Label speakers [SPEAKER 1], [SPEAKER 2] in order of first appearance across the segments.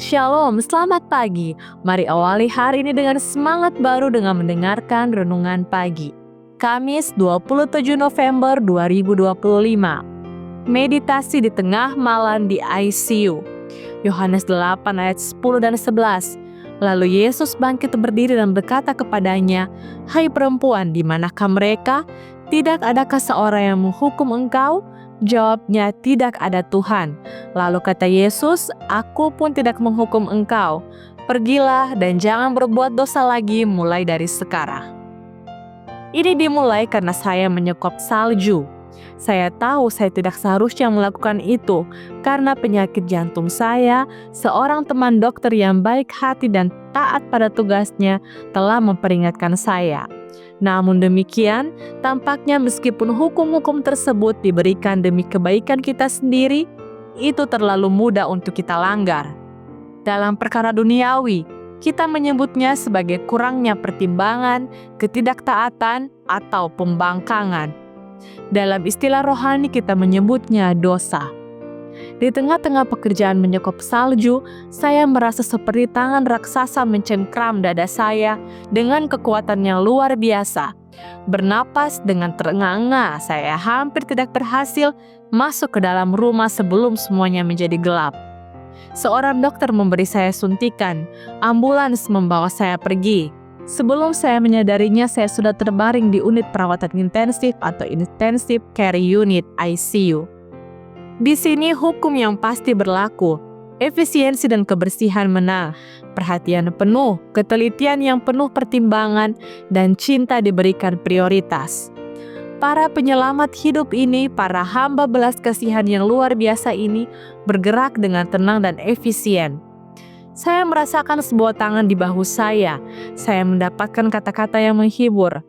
[SPEAKER 1] Shalom, selamat pagi. Mari awali hari ini dengan semangat baru dengan mendengarkan renungan pagi. Kamis 27 November 2025. Meditasi di tengah malam di ICU. Yohanes 8 ayat 10 dan 11. Lalu Yesus bangkit berdiri dan berkata kepadanya, "Hai perempuan, di manakah mereka? Tidak adakah seorang yang menghukum engkau?" Jawabnya, "Tidak ada Tuhan." Lalu kata Yesus, "Aku pun tidak menghukum engkau. Pergilah dan jangan berbuat dosa lagi mulai dari sekarang." Ini dimulai karena saya menyekop salju. Saya tahu saya tidak seharusnya melakukan itu karena penyakit jantung saya. Seorang teman dokter yang baik hati dan taat pada tugasnya telah memperingatkan saya. Namun demikian, tampaknya meskipun hukum-hukum tersebut diberikan demi kebaikan kita sendiri, itu terlalu mudah untuk kita langgar. Dalam perkara duniawi, kita menyebutnya sebagai kurangnya pertimbangan, ketidaktaatan, atau pembangkangan. Dalam istilah rohani kita menyebutnya dosa. Di tengah-tengah pekerjaan menyekop salju, saya merasa seperti tangan raksasa mencengkram dada saya dengan kekuatan yang luar biasa. Bernapas dengan terengah-engah, saya hampir tidak berhasil masuk ke dalam rumah sebelum semuanya menjadi gelap. Seorang dokter memberi saya suntikan, ambulans membawa saya pergi. Sebelum saya menyadarinya, saya sudah terbaring di unit perawatan intensif atau Intensive Care Unit ICU. Di sini hukum yang pasti berlaku, efisiensi dan kebersihan menang, perhatian penuh, ketelitian yang penuh pertimbangan, dan cinta diberikan prioritas. Para penyelamat hidup ini, para hamba belas kasihan yang luar biasa ini, bergerak dengan tenang dan efisien. Saya merasakan sebuah tangan di bahu saya mendapatkan kata-kata yang menghibur.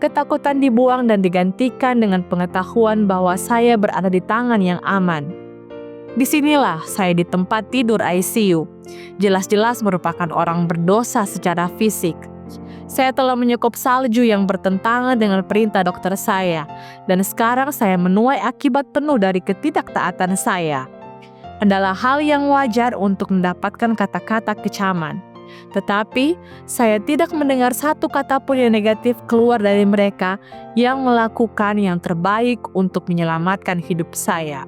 [SPEAKER 1] Ketakutan dibuang dan digantikan dengan pengetahuan bahwa saya berada di tangan yang aman. Disinilah saya di tempat tidur ICU. Jelas-jelas merupakan orang berdosa secara fisik. Saya telah menyekop salju yang bertentangan dengan perintah dokter saya, dan sekarang saya menuai akibat penuh dari ketidaktaatan saya. Adalah hal yang wajar untuk mendapatkan kata-kata kecaman. Tetapi, saya tidak mendengar satu kata pun yang negatif keluar dari mereka yang melakukan yang terbaik untuk menyelamatkan hidup saya.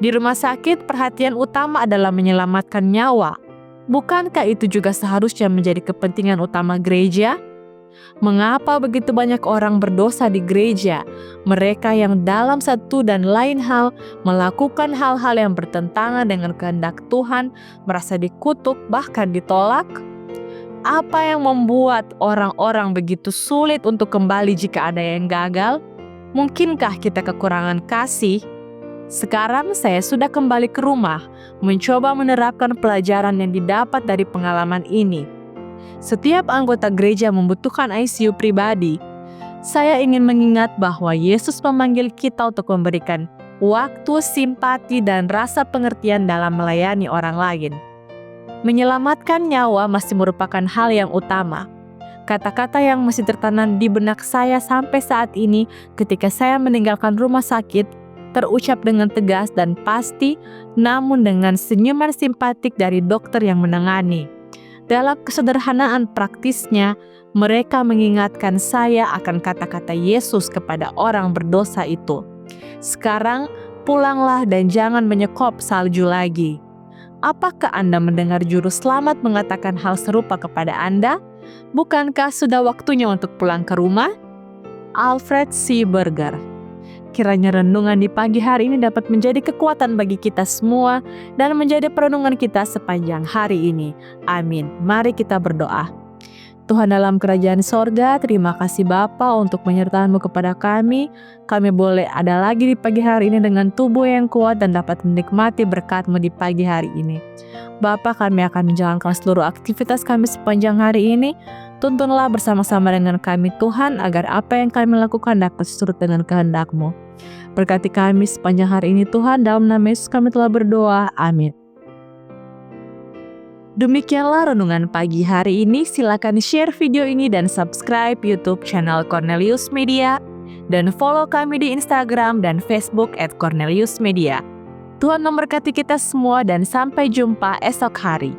[SPEAKER 1] Di rumah sakit, perhatian utama adalah menyelamatkan nyawa. Bukankah itu juga seharusnya menjadi kepentingan utama gereja? Mengapa begitu banyak orang berdosa di gereja? Mereka yang dalam satu dan lain hal melakukan hal-hal yang bertentangan dengan kehendak Tuhan, merasa dikutuk bahkan ditolak. Apa yang membuat orang-orang begitu sulit untuk kembali jika ada yang gagal? Mungkinkah kita kekurangan kasih? Sekarang saya sudah kembali ke rumah, mencoba menerapkan pelajaran yang didapat dari pengalaman ini. Setiap anggota gereja membutuhkan ICU pribadi. Saya ingin mengingat bahwa Yesus memanggil kita untuk memberikan waktu, simpati, dan rasa pengertian dalam melayani orang lain. Menyelamatkan nyawa masih merupakan hal yang utama. Kata-kata yang masih tertanam di benak saya sampai saat ini ketika saya meninggalkan rumah sakit terucap dengan tegas dan pasti, namun dengan senyuman simpatik dari dokter yang menangani. Dalam kesederhanaan praktisnya, mereka mengingatkan saya akan kata-kata Yesus kepada orang berdosa itu. Sekarang, pulanglah dan jangan menyekop salju lagi. Apakah Anda mendengar juru selamat mengatakan hal serupa kepada Anda? Bukankah sudah waktunya untuk pulang ke rumah? Alfred C. Burger. Kiranya renungan di pagi hari ini dapat menjadi kekuatan bagi kita semua dan menjadi perenungan kita sepanjang hari ini. Amin. Mari kita berdoa. Tuhan dalam kerajaan sorga, terima kasih Bapa untuk penyertaan-Mu kepada kami. Kami boleh ada lagi di pagi hari ini dengan tubuh yang kuat dan dapat menikmati berkat-Mu di pagi hari ini. Bapa, kami akan menjalankan seluruh aktivitas kami sepanjang hari ini. Tuntunlah bersama-sama dengan kami Tuhan, agar apa yang kami lakukan dapat seturut dengan kehendak-Mu. Berkati kami sepanjang hari ini Tuhan, dalam nama Yesus kami telah berdoa, amin. Demikianlah renungan pagi hari ini. Silakan share video ini dan subscribe YouTube channel Cornelius Media, dan follow kami di Instagram dan Facebook @Cornelius Media. Tuhan memberkati kita semua dan sampai jumpa esok hari.